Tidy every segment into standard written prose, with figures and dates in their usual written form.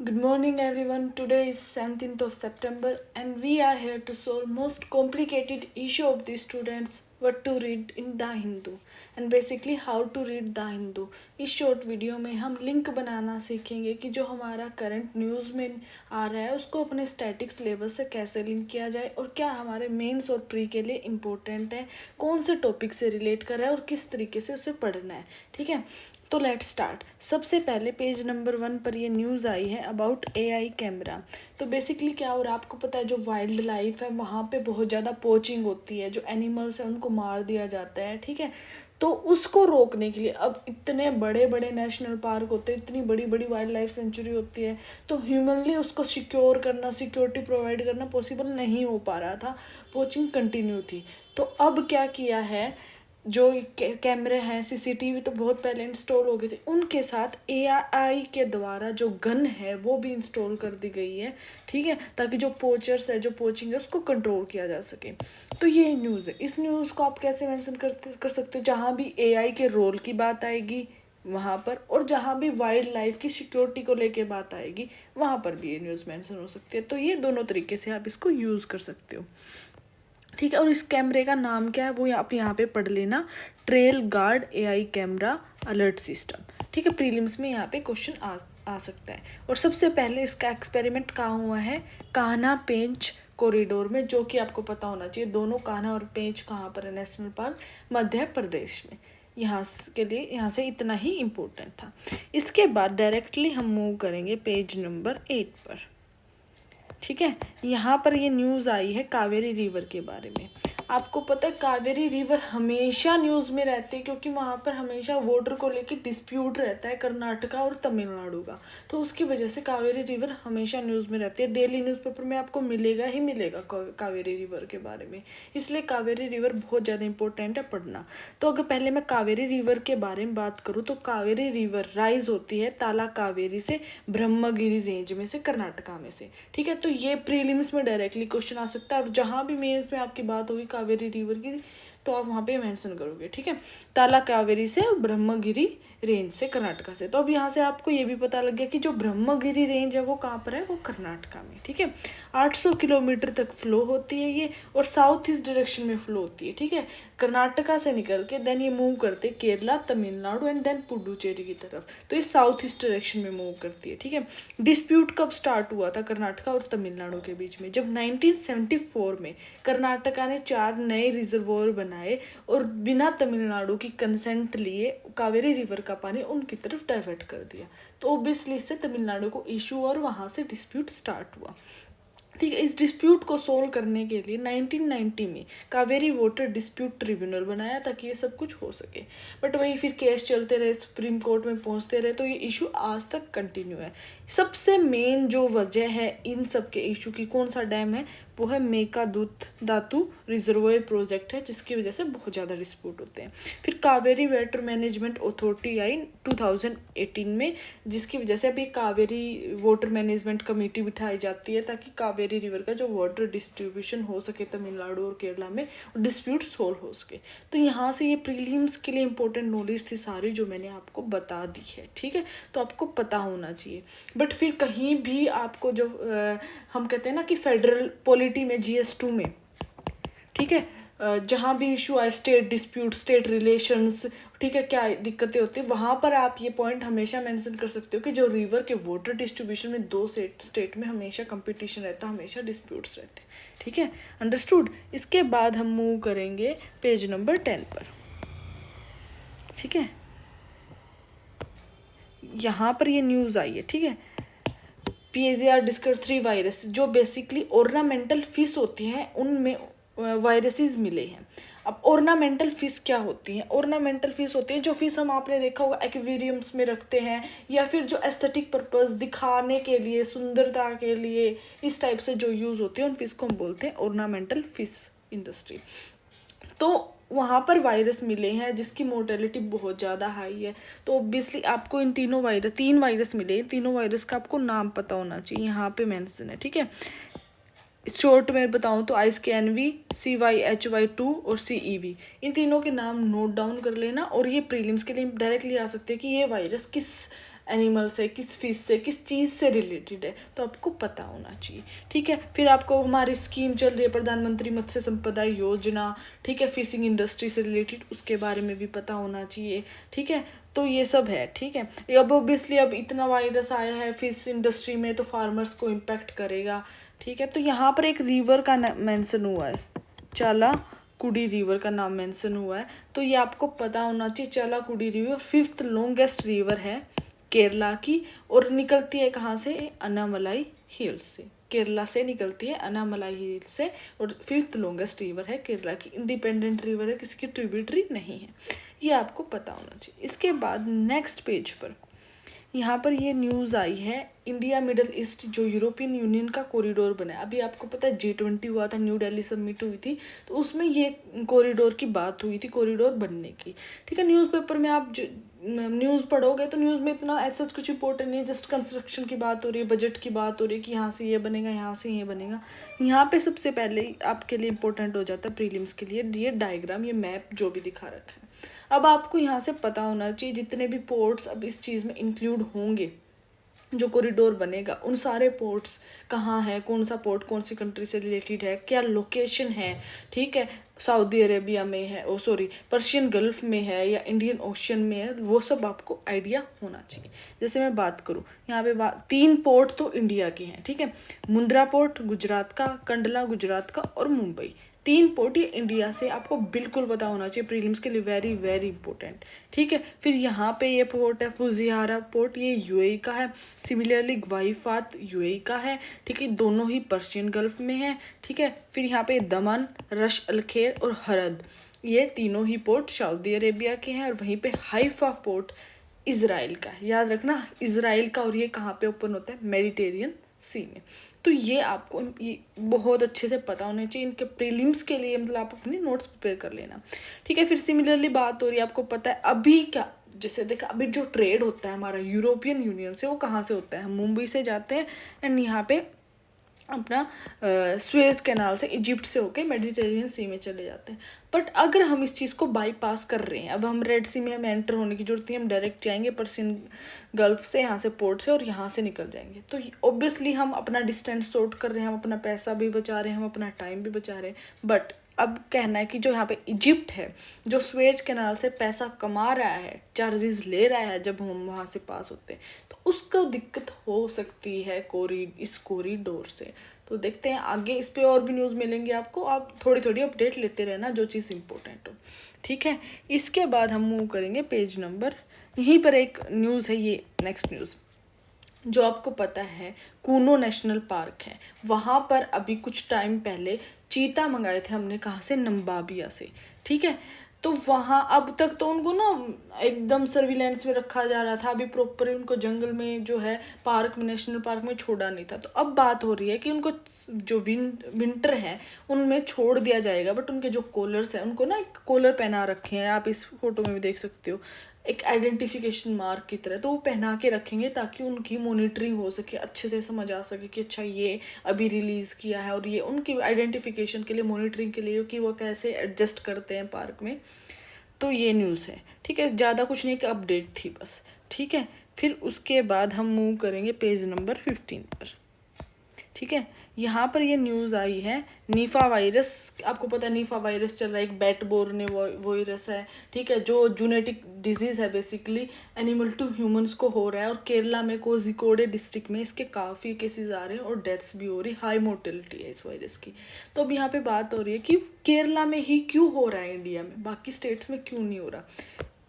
Good morning everyone. Today is 17th of September and we are here to solve most complicated issue of the students what to read in The Hindu and basically how to read The Hindu. इस short video में हम link बनाना सीखेंगे कि जो हमारा current news में आ रहा है उसको अपने स्टैटिक सिलेबस से कैसे लिंक किया जाए और क्या हमारे मेंस और प्री के लिए इम्पोर्टेंट है, कौन से टॉपिक से रिलेट कर रहा है और किस तरीके से उसे पढ़ना है। ठीक है, तो लेट्स स्टार्ट। सबसे पहले पेज नंबर 1 पर ये न्यूज़ आई है अबाउट एआई कैमरा। तो बेसिकली क्या हो रहा है आपको पता है, जो वाइल्ड लाइफ है वहाँ पे बहुत ज़्यादा पोचिंग होती है, जो एनिमल्स हैं उनको मार दिया जाता है। ठीक है, तो उसको रोकने के लिए अब इतने बड़े बड़े नेशनल पार्क होते हैं, इतनी बड़ी बड़ी वाइल्ड लाइफ सेंचुरी होती है, तो ह्यूमनली उसको सिक्योर करना, सिक्योरिटी प्रोवाइड करना पॉसिबल नहीं हो पा रहा था, पोचिंग कंटिन्यू थी। तो अब क्या किया है, जो कैमरे हैं, सीसीटीवी तो बहुत पहले इंस्टॉल हो गए थे, उनके साथ एआई के द्वारा जो गन है वो भी इंस्टॉल कर दी गई है। ठीक है, ताकि जो पोचर्स है, जो पोचिंग है, उसको कंट्रोल किया जा सके। तो ये न्यूज़ है। इस न्यूज़ को आप कैसे मेंशन कर सकते हो, जहाँ भी एआई के रोल की बात आएगी वहाँ पर, और जहाँ भी वाइल्ड लाइफ की सिक्योरिटी को लेके बात आएगी वहाँ पर भी ये न्यूज़ मेंशन हो सकती है। तो ये दोनों तरीके से आप इसको यूज़ कर सकते हो। ठीक है, और इस कैमरे का नाम क्या है वो आप यहाँ पे पढ़ लेना, trail guard AI camera alert system. ठीक है, प्रीलिम्स में यहाँ पे क्वेश्चन आ सकता है। और सबसे पहले इसका एक्सपेरिमेंट कहाँ हुआ है, कान्हा पेंच कॉरिडोर में, जो कि आपको पता होना चाहिए दोनों कान्हा और पेंच कहाँ पर है, नेशनल पार्क मध्य प्रदेश में। यहाँ के लिए यहाँ से इतना ही इम्पोर्टेंट था। इसके बाद डायरेक्टली हम मूव करेंगे पेज नंबर 8 पर। ठीक है, यहाँ पर ये न्यूज़ आई है कावेरी रिवर के बारे में। आपको पता है कावेरी रिवर हमेशा न्यूज़ में रहती है, क्योंकि वहाँ पर हमेशा वाटर को लेकर डिस्प्यूट रहता है कर्नाटका और तमिलनाडु का। तो उसकी वजह से कावेरी रिवर हमेशा न्यूज़ में रहती है, डेली न्यूज़पेपर में आपको मिलेगा ही मिलेगा कावेरी रिवर के बारे में। इसलिए कावेरी रिवर बहुत ज़्यादा इंपॉर्टेंट है पढ़ना। तो अगर पहले मैं कावेरी रिवर के बारे में बात करूँ तो कावेरी रिवर राइज होती है ताला कावेरी से, ब्रह्मगिरी रेंज में से, कर्नाटका में से। ठीक है, तो ये प्रीलिम्स में डायरेक्टली क्वेश्चन आ सकता है। और जहाँ भी मेंस में आपकी बात होगी कावेरी रिवर की तो आप वहाँ पे मेंशन करोगे। ठीक है, ताला कावेरी से और ब्रह्मगिरी रेंज से, कर्नाटका से। तो अब यहाँ से आपको ये भी पता लग गया कि जो ब्रह्मगिरी रेंज है वो कहाँ पर है, वो कर्नाटका में। ठीक है, 800 किलोमीटर तक फ्लो होती है ये, और साउथ ईस्ट डायरेक्शन में फ्लो होती है। ठीक है, कर्नाटका से निकल के देन ये मूव करते हैं केरला, तमिलनाडु एंड देन पुडुचेरी की तरफ। तो ये साउथ ईस्ट डायरेक्शन में मूव करती है। ठीक है, डिस्प्यूट कब स्टार्ट हुआ था कर्नाटका और तमिलनाडु के बीच में, जब 1974 में कर्नाटका ने 4 नए रिजर्वोयर बनाए और बिना तमिलनाडु की कंसेंट लिए कावेरी रिवर का पानी उनकी तरफ डाइवर्ट कर दिया। तो ऑब्वियसली इससे तमिलनाडु को इशू और वहाँ से डिस्प्यूट स्टार्ट हुआ। ठीक है, इस डिस्प्यूट को सोल्व करने के लिए 1990 में कावेरी वाटर डिस्प्यूट ट्रिब्यूनल बनाया ताकि ये सब कुछ हो सके। बट वही फिर केस चलते रहे, सुप्रीम कोर्ट में पहुंचते रहे, तो ये इशू आज तक कंटिन्यू है। सबसे मेन जो वजह है इन सब के इशू की, कौन सा डैम है, वो है मेकादूत धातु रिजर्वोयर प्रोजेक्ट है, जिसकी वजह से बहुत ज़्यादा डिस्प्यूट होते हैं। फिर कावेरी वाटर मैनेजमेंट अथॉरिटी आई 2018 में, जिसकी वजह से अभी कावेरी वाटर मैनेजमेंट कमेटी बिठाई जाती है ताकि कावेरी रिवर का जो वाटर डिस्ट्रीब्यूशन हो सके तमिलनाडु और केरला में, डिस्प्यूट सोल्व हो सके। तो यहाँ से ये प्रीलिम्स के लिए इंपॉर्टेंट नॉलेज थी सारी जो मैंने आपको बता दी है। ठीक है, तो आपको पता होना चाहिए। बट फिर कहीं भी आपको जो हम कहते हैं ना कि फेडरल पॉलिटी में, GS2 में, ठीक है, जहाँ भी इशू आए, स्टेट डिस्प्यूट, स्टेट रिलेशंस, ठीक है, क्या दिक्कतें होती है, वहाँ पर आप ये पॉइंट हमेशा मेंशन कर सकते हो कि जो रिवर के वाटर डिस्ट्रीब्यूशन में दो स्टेट में हमेशा कंपटीशन रहता है, हमेशा डिस्प्यूट्स रहते हैं। ठीक है, अंडरस्टूड। इसके बाद हम मूव करेंगे पेज नंबर 10 पर। ठीक है, यहाँ पर ये न्यूज़ आई है। ठीक है, PAGR डिस्कर 3 वायरस, जो बेसिकली ऑर्नामेंटल फिश होती हैं उनमें वायरसेस मिले हैं। अब ऑर्नामेंटल फिश क्या होती हैं, ऑर्नामेंटल फिश होती हैं जो फिश हम आपने देखा होगा एक्वेरियम्स में रखते हैं, या फिर जो एस्थेटिक पर्पस दिखाने के लिए, सुंदरता के लिए, इस टाइप से जो यूज़ होती है उन फिश को हम बोलते हैं ऑर्नामेंटल फिश इंडस्ट्री। तो वहाँ पर वायरस मिले हैं जिसकी मोर्टेलिटी बहुत ज़्यादा हाई है। तो ऑब्वियसली आपको इन तीन वायरस मिले, तीनों वायरस का आपको नाम पता होना चाहिए, यहाँ पे मेंशन है। ठीक है, शॉर्ट में बताऊँ तो ISKNV, CYHY2 और CEV, इन तीनों के नाम नोट डाउन कर लेना। और ये प्रीलिम्स के लिए डायरेक्टली आ सकते हैं कि ये वायरस किस एनिमल से, किस फिश से, किस चीज़ से रिलेटेड है, तो आपको पता होना चाहिए। ठीक है, फिर आपको हमारी स्कीम चल रही है प्रधानमंत्री मत्स्य संपदा योजना, ठीक है, फिशिंग इंडस्ट्री से रिलेटेड, उसके बारे में भी पता होना चाहिए। ठीक है, तो ये सब है। ठीक है, अब ऑब्वियसली अब इतना वायरस आया है फिश इंडस्ट्री में, तो फार्मर्स को इम्पेक्ट करेगा। ठीक है, तो यहाँ पर एक रिवर का मेंशन हुआ है, चालाकुडी रिवर का नाम मेंशन हुआ है, तो ये आपको पता होना चाहिए। Chalakudy river 5th longest river है केरला की, और निकलती है कहाँ से, अनामलाई हिल्स से। केरला से निकलती है अनामलाई हिल्स से, और 5th लॉन्गेस्ट रिवर है केरला की, इंडिपेंडेंट रिवर है, किसी की ट्रिब्यूटरी नहीं है, ये आपको पता होना चाहिए। इसके बाद नेक्स्ट पेज पर यहाँ पर ये न्यूज़ आई है, इंडिया मिडल ईस्ट जो यूरोपियन यूनियन का कॉरिडोर बना है। अभी आपको पता है G20 हुआ था, न्यू दिल्ली समिट हुई थी, तो उसमें ये कॉरिडोर की बात हुई थी, कॉरिडोर बनने की। ठीक है, न्यूज़पेपर में आप न्यूज़ पढ़ोगे तो न्यूज़ में इतना ऐसा कुछ इंपॉर्टेंट नहीं है, जस्ट कंस्ट्रक्शन की बात हो रही है, बजट की बात हो रही है कि यहाँ से ये बनेगा, यहाँ से ये बनेगा। यहाँ पे सबसे पहले आपके लिए इंपॉर्टेंट हो जाता है प्रीलिम्स के लिए ये डायग्राम, ये मैप जो भी दिखा रखा है। अब आपको यहाँ से पता होना चाहिए जितने भी पोर्ट्स अब इस चीज़ में इंक्लूड होंगे, जो कॉरिडोर बनेगा, उन सारे पोर्ट्स कहाँ है, कौन सा पोर्ट कौन सी कंट्री से रिलेटेड है, क्या लोकेशन है। ठीक है, सऊदी अरेबिया में है, पर्शियन गल्फ में है या इंडियन ओशन में है, वो सब आपको आइडिया होना चाहिए। जैसे मैं बात करूँ यहाँ पे 3 पोर्ट तो इंडिया के हैं। ठीक है, मुंद्रा पोर्ट गुजरात का, कंडला गुजरात का, और मुंबई, 3 पोर्ट ये इंडिया से आपको बिल्कुल पता होना चाहिए प्रीलिम्स के लिए, वेरी वेरी इंपॉर्टेंट। ठीक है, फिर यहाँ पे ये पोर्ट है फुजियारा पोर्ट, ये यूएई का है। सिमिलरली ग्वाइफात यूएई का है। ठीक है, दोनों ही पर्शियन गल्फ में है। ठीक है, फिर यहाँ पे दमन, रश अल खैर और हरद, ये तीनों ही पोर्ट सऊदी अरेबिया के हैं, और वहीं पे हाइफा पोर्ट इज़राइल का है। याद रखना इज़राइल का, और ये कहाँ पे ओपन होता है, मेडिटेरियन सी में। तो ये आपको ये बहुत अच्छे से पता होना चाहिए इनके प्रीलिम्स के लिए, मतलब आप अपने नोट्स प्रिपेयर कर लेना। ठीक है, फिर सिमिलरली बात हो रही है, आपको पता है अभी क्या, जैसे देखा अभी जो ट्रेड होता है हमारा यूरोपियन यूनियन से, वो कहाँ से होता है, हम मुंबई से जाते हैं, एंड यहाँ पे अपना स्वेज कैनाल से, इजिप्ट से होके मेडिटेरियन सी में चले जाते हैं। बट अगर हम इस चीज़ को बाईपास कर रहे हैं, अब हम रेड सी में हमें एंटर होने की जरूरत नहीं, हम डायरेक्ट जाएंगे पर्शियन गल्फ से, यहाँ से पोर्ट से, और यहाँ से निकल जाएंगे। तो ऑब्वियसली हम अपना डिस्टेंस शॉर्ट कर रहे हैं, हम अपना पैसा भी बचा रहे हैं, हम अपना टाइम भी बचा रहे हैं। बट अब कहना है कि जो यहाँ पे इजिप्ट है, जो स्वेज कैनाल से पैसा कमा रहा है, चार्जेस ले रहा है जब हम वहाँ से पास होते हैं, तो उसको दिक्कत हो सकती है इस कॉरिडोर से। तो देखते हैं आगे, इस पे और भी न्यूज़ मिलेंगे आपको, आप थोड़ी थोड़ी अपडेट लेते रहना जो चीज़ इंपॉर्टेंट हो। ठीक है, इसके बाद हम मूव करेंगे पेज नंबर, यहीं पर एक न्यूज़ है, ये नेक्स्ट न्यूज़ जो आपको पता है कूनो नेशनल पार्क है, वहाँ पर अभी कुछ टाइम पहले चीता मंगाए थे हमने, कहाँ से, नम्बाबिया से। ठीक है, तो वहाँ अब तक तो उनको ना एकदम सर्विलेंस में रखा जा रहा था, अभी प्रॉपर उनको जंगल में जो है पार्क में, नेशनल पार्क में छोड़ा नहीं था। तो अब बात हो रही है कि उनको जो विंटर है उनमें छोड़ दिया जाएगा, बट उनके जो कॉलर्स हैं उनको ना एक कॉलर पहना रखे हैं, आप इस फोटो में भी देख सकते हो, एक आइडेंटिफिकेशन मार्क की तरह, तो वो पहना के रखेंगे ताकि उनकी मॉनिटरिंग हो सके, अच्छे से समझ आ सके कि अच्छा ये अभी रिलीज़ किया है, और ये उनकी आइडेंटिफिकेशन के लिए, मॉनिटरिंग के लिए कि वो कैसे एडजस्ट करते हैं पार्क में। तो ये न्यूज़ है। ठीक है, ज़्यादा कुछ नहीं, कि अपडेट थी बस। ठीक है, फिर उसके बाद हम मूव करेंगे पेज नंबर 15 पर। ठीक है, यहाँ पर ये न्यूज़ आई है, नीफा वायरस, आपको पता है नीफा वायरस चल रहा है, एक बैट बोर्न वायरस है। ठीक है, जो जूनेटिक डिजीज़ है, बेसिकली एनिमल टू ह्यूमंस को हो रहा है, और केरला में कोझिकोडे डिस्ट्रिक्ट में इसके काफ़ी केसेस आ रहे हैं, और डेथ्स भी हो रही, हाई मोर्टेलिटी है इस वायरस की। तो अब यहाँ पे बात हो रही है कि केरला में ही क्यों हो रहा है, इंडिया में बाकी स्टेट्स में क्यों नहीं हो रहा।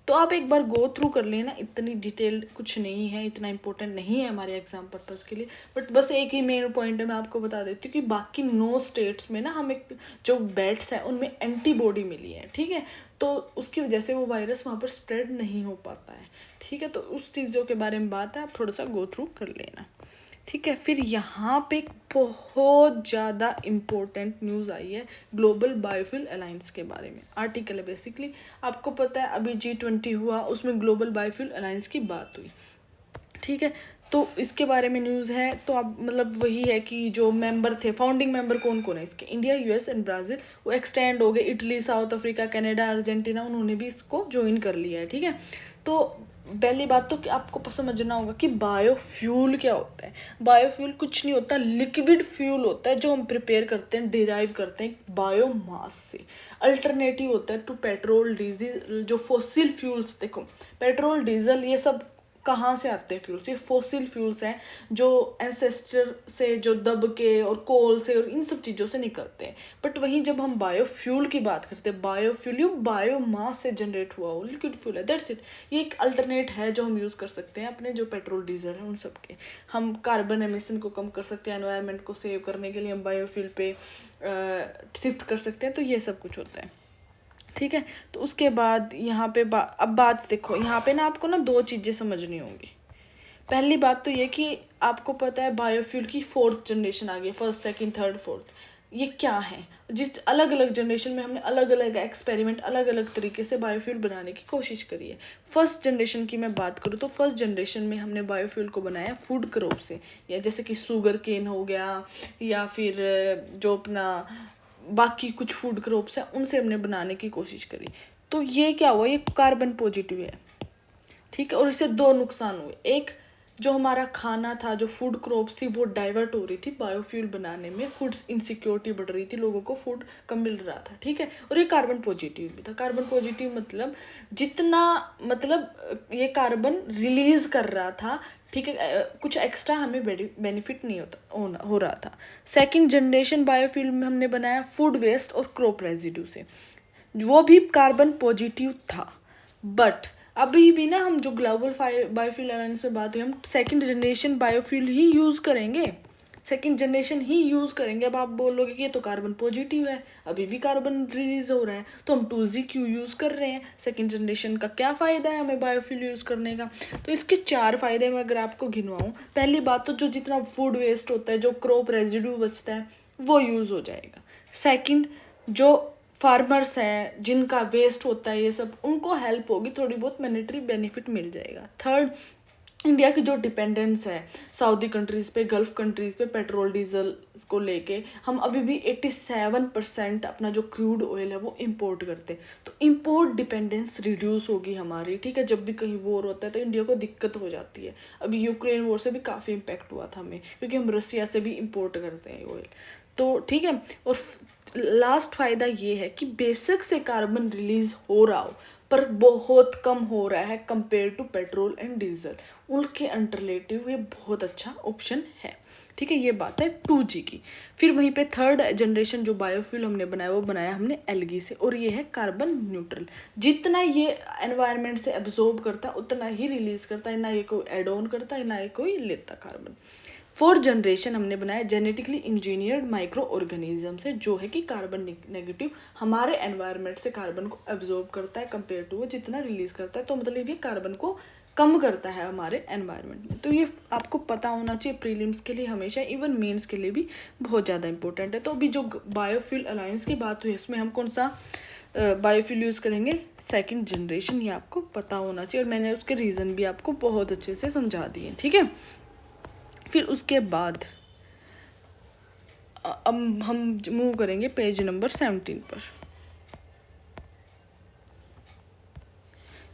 तो आप एक बार गो थ्रू कर लेना, इतनी डिटेल्ड कुछ नहीं है, इतना इंपॉर्टेंट नहीं है हमारे एग्जाम पर्पस के लिए, बट बस एक ही मेन पॉइंट है, मैं आपको बता देती हूँ कि बाकी 9 स्टेट्स में ना हमें जो बैट्स हैं उनमें एंटीबॉडी मिली है। ठीक है, तो उसकी वजह से वो वायरस वहाँ पर स्प्रेड नहीं हो पाता है। ठीक है, तो उस चीज़ों के बारे में बात है, आप थोड़ा सा गो थ्रू कर लेना। ठीक है, फिर यहाँ पे बहुत ज़्यादा इम्पोर्टेंट न्यूज़ आई है ग्लोबल बायोफ्यूल अलायंस के बारे में, आर्टिकल है बेसिकली। आपको पता है अभी G20 हुआ, उसमें ग्लोबल बायोफ्यूल अलायंस की बात हुई। ठीक है, तो इसके बारे में न्यूज़ है, तो अब मतलब वही है कि जो मेंबर थे, फाउंडिंग मेंबर कौन कौन है इसके, इंडिया, यूएस एंड ब्राज़ील, वो एक्सटेंड हो गए, Italy, south Africa, Canada, Argentina, उन्होंने भी इसको ज्वाइन कर लिया है। ठीक है, तो पहली बात तो कि आपको समझना होगा कि बायोफ्यूल क्या होता है। बायोफ्यूल कुछ नहीं होता, लिक्विड फ्यूल होता है जो हम प्रिपेयर करते हैं, डिराइव करते हैं बायोमास से। अल्टरनेटिव होता है टू पेट्रोल डीजल। जो फॉसिल फ्यूल्स, देखो पेट्रोल डीजल ये सब कहाँ से आते हैं फ्यूल्स, ये फॉसिल फ्यूल्स हैं जो एंसेस्टर से, जो दब के और कोल से और इन सब चीज़ों से निकलते हैं। बट वहीं जब हम बायोफ्यूल की बात करते हैं, बायोफ्यूल ये बायोमास से जनरेट हुआ हो लिक्विड फ्यूल है, दैट्स इट। ये एक अल्टरनेट है जो हम यूज़ कर सकते हैं अपने जो पेट्रोल डीजल है उन सब के। हम कार्बन एमिशन को कम कर सकते हैं, एनवायरनमेंट को सेव करने के लिए हम बायोफ्यूल पे शिफ्ट कर सकते हैं। तो ये सब कुछ होता है, ठीक है। तो उसके बाद यहाँ पे अब बात देखो, यहाँ पे ना आपको ना दो चीज़ें समझनी होंगी। पहली बात तो ये कि आपको पता है बायोफ्यूल की 4th जनरेशन आ गई, 1st, 2nd, 3rd, 4th। ये क्या है, जिस अलग अलग जनरेशन में हमने अलग अलग एक्सपेरिमेंट, अलग अलग तरीके से बायोफ्यूल बनाने की कोशिश करी है। 1st जनरेशन की मैं बात करूँ तो 1st जनरेशन में हमने बायोफ्यूल को बनाया फूड क्रॉप से, या जैसे कि शुगर केन हो गया, या फिर जो अपना बाकी कुछ फूड क्रॉप्स हैं उनसे हमने बनाने की कोशिश करी। तो ये क्या हुआ, ये कार्बन पॉजिटिव है, ठीक है। और इससे दो नुकसान हुए। एक, जो हमारा खाना था, जो फूड क्रॉप्स थी, वो डाइवर्ट हो रही थी बायोफ्यूल बनाने में, फूड इनसिक्योरिटी बढ़ रही थी, लोगों को फूड कम मिल रहा था, ठीक है। और ये कार्बन पॉजिटिव भी था। कार्बन पॉजिटिव मतलब जितना, मतलब ये कार्बन रिलीज कर रहा था, ठीक है, कुछ एक्स्ट्रा हमें बेनिफिट नहीं हो रहा था। सेकंड जनरेशन बायोफ्यूल में हमने बनाया फूड वेस्ट और क्रॉप रेजिड्यू से, वो भी कार्बन पॉजिटिव था। बट अभी भी ना हम जो ग्लोबल बायोफ्यूल अलायंस में बात हुई, हम 2nd जनरेशन बायोफ्यूल ही यूज़ करेंगे, 2nd जनरेशन ही यूज़ करेंगे। अब आप बोलोगे कि ये तो कार्बन पॉजिटिव है, अभी भी कार्बन रिलीज हो रहा है, तो हम 2G क्यों यूज़ कर रहे हैं, 2nd जनरेशन का क्या फ़ायदा है हमें बायोफ्यूल यूज़ करने का। तो इसके 4 फ़ायदे मैं अगर आपको गिनवाऊँ, पहली बात तो जो जितना फूड वेस्ट होता है, जो क्रॉप रेजिड्यू बचता है, वो यूज़ हो जाएगा। सेकंड, जो फार्मर्स हैं जिनका वेस्ट होता है ये सब, उनको हेल्प होगी, थोड़ी बहुत मॉनेटरी बेनिफिट मिल जाएगा। थर्ड, इंडिया की जो डिपेंडेंस है सऊदी कंट्रीज़ पे, गल्फ कंट्रीज़ पे पेट्रोल डीजल को लेके, हम अभी भी 87% अपना जो क्रूड ऑयल है वो इंपोर्ट करते हैं। तो इंपोर्ट डिपेंडेंस रिड्यूस होगी हमारी, ठीक है। जब भी कहीं वॉर होता है तो इंडिया को दिक्कत हो जाती है। अभी यूक्रेन वॉर से भी काफ़ी इम्पेक्ट हुआ था हमें, क्योंकि हम रसिया से भी इम्पोर्ट करते हैं ऑयल, तो ठीक है। और लास्ट फायदा ये है कि बेशक से कार्बन रिलीज हो रहा हो, पर बहुत कम हो रहा है compare to petrol and diesel, उनके अल्टरनेटिव ये बहुत अच्छा ऑप्शन है, ठीक है। ये बात है 2G की। फिर वहीं पे 3rd जनरेशन जो बायोफ्यूल हमने बनाया, वो बनाया हमने एल्गी से, और ये है कार्बन न्यूट्रल। जितना ये एनवायरनमेंट से एब्जॉर्ब करता है उतना ही रिलीज करता है, ना ये कोई एड ऑन करता है ना ये कोई लेता कार्बन। 4th जनरेशन हमने बनाया जेनेटिकली इंजीनियर्ड माइक्रो ऑर्गेनिज्म से, जो है कि कार्बन नेगेटिव हमारे एनवायरनमेंट से कार्बन को एब्जॉर्ब करता है कंपेयर टू वो जितना रिलीज करता है, तो मतलब ये कार्बन को कम करता है हमारे एनवायरनमेंट में। तो ये आपको पता होना चाहिए प्रीलिम्स के लिए हमेशा, इवन मेंस के लिए भी बहुत ज़्यादा इंपॉर्टेंट है। तो अभी जो बायोफ्यूल अलायंस की बात हुई उसमें हम कौन सा बायोफ्यूल यूज़ करेंगे, 2nd जनरेशन, ये आपको पता होना चाहिए, और मैंने उसके रीज़न भी आपको बहुत अच्छे से समझा दिए, ठीक है। फिर उसके बाद अब हम मूव करेंगे पेज नंबर 17 पर।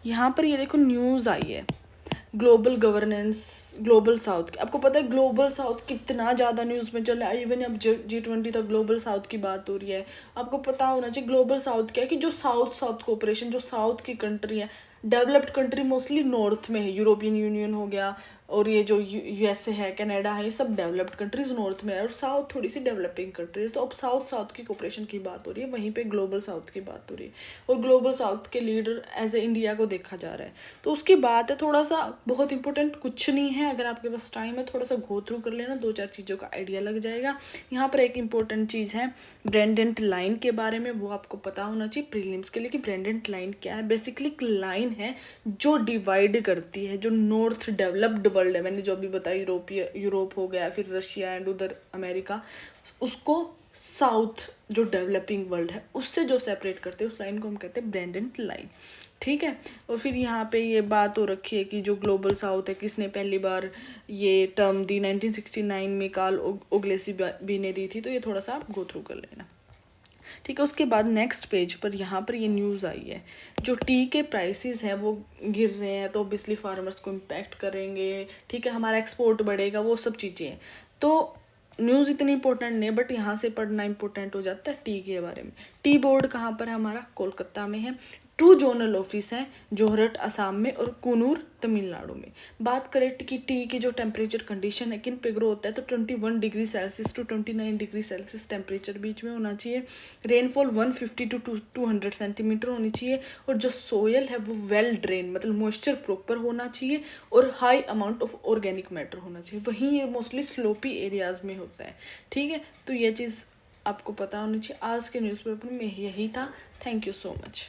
यहाँ पर ये देखो न्यूज़ आई है ग्लोबल गवर्नेंस, ग्लोबल साउथ की। आपको पता है ग्लोबल साउथ कितना ज़्यादा न्यूज़ में चल रहा है, इवन अब G20 तक ग्लोबल साउथ की बात हो रही है। आपको पता होना चाहिए ग्लोबल साउथ क्या है, कि जो साउथ कोऑपरेशन, जो साउथ की कंट्री है, डेवलप्ड कंट्री मोस्टली नॉर्थ में है, यूरोपियन यूनियन हो गया, और ये जो USA है, कनाडा है, ये सब डेवलप्ड कंट्रीज नॉर्थ में है, और साउथ थोड़ी सी डेवलपिंग कंट्रीज। तो अब साउथ की कोऑपरेशन की बात हो रही है, वहीं पे ग्लोबल साउथ की बात हो रही है, और ग्लोबल साउथ के लीडर एज ए इंडिया को देखा जा रहा है। तो उसकी बात है, थोड़ा सा बहुत इंपॉर्टेंट कुछ नहीं है, अगर आपके पास टाइम है थोड़ा सा गो थ्रू कर लेना, 2-4 चीज़ों का आइडिया लग जाएगा। यहाँ पर एक इंपॉर्टेंट चीज़ है ब्रेंडेंट लाइन के बारे में, वो आपको पता होना चाहिए प्रीलिम्स के लिए कि ब्रेंडेंट लाइन क्या है। बेसिकली एक लाइन है जो डिवाइड करती है जो नॉर्थ डेवलप्ड वर्ल्ड है, मैंने जो अभी बताया यूरोप हो गया, फिर रशिया एंड उधर अमेरिका, उसको साउथ जो डेवलपिंग वर्ल्ड है उससे जो सेपरेट करते हैं, उस लाइन को हम कहते हैं ब्रेंडेंट लाइन, ठीक है। और फिर यहाँ पे ये बात हो रखी है कि जो ग्लोबल साउथ है, किसने पहली बार ये टर्म दी, 1969 में कार्ल ओग्लेसी बी ने दी थी। तो ये थोड़ा सा आप गो थ्रू कर लेना। ठीक है। उसके बाद नेक्स्ट पेज पर यहाँ पर ये न्यूज़ आई है, जो टी के प्राइसेस हैं वो गिर रहे हैं, तो ऑब्वियसली फार्मर्स को इम्पैक्ट करेंगे, ठीक है, हमारा एक्सपोर्ट बढ़ेगा, वो सब चीज़ें हैं। तो न्यूज़ इतनी इंपॉर्टेंट नहीं है, बट यहाँ से पढ़ना इंपॉर्टेंट हो जाता है टी के बारे में। टी बोर्ड कहाँ पर है हमारा? कोलकाता में है। 2 जोनल ऑफिस हैं, जोरहट असम में और कूनूर तमिलनाडु में। बात करें कि टी की जो टेम्परेचर कंडीशन है किन पे ग्रो होता है, तो 21 degree Celsius to 29 degree Celsius temperature बीच में होना चाहिए। रेनफॉल 150 टू 200 सेंटीमीटर होनी चाहिए, और जो सोयल है वो वेल ड्रेन, मतलब मॉइस्चर प्रॉपर होना चाहिए, और high amount of organic matter होना चाहिए। वहीं ये मोस्टली स्लोपी एरियाज में होता है, ठीक है। तो ये चीज़ आपको पता होनी चाहिए। आज के न्यूज़पेपर में यही था। Thank you so much.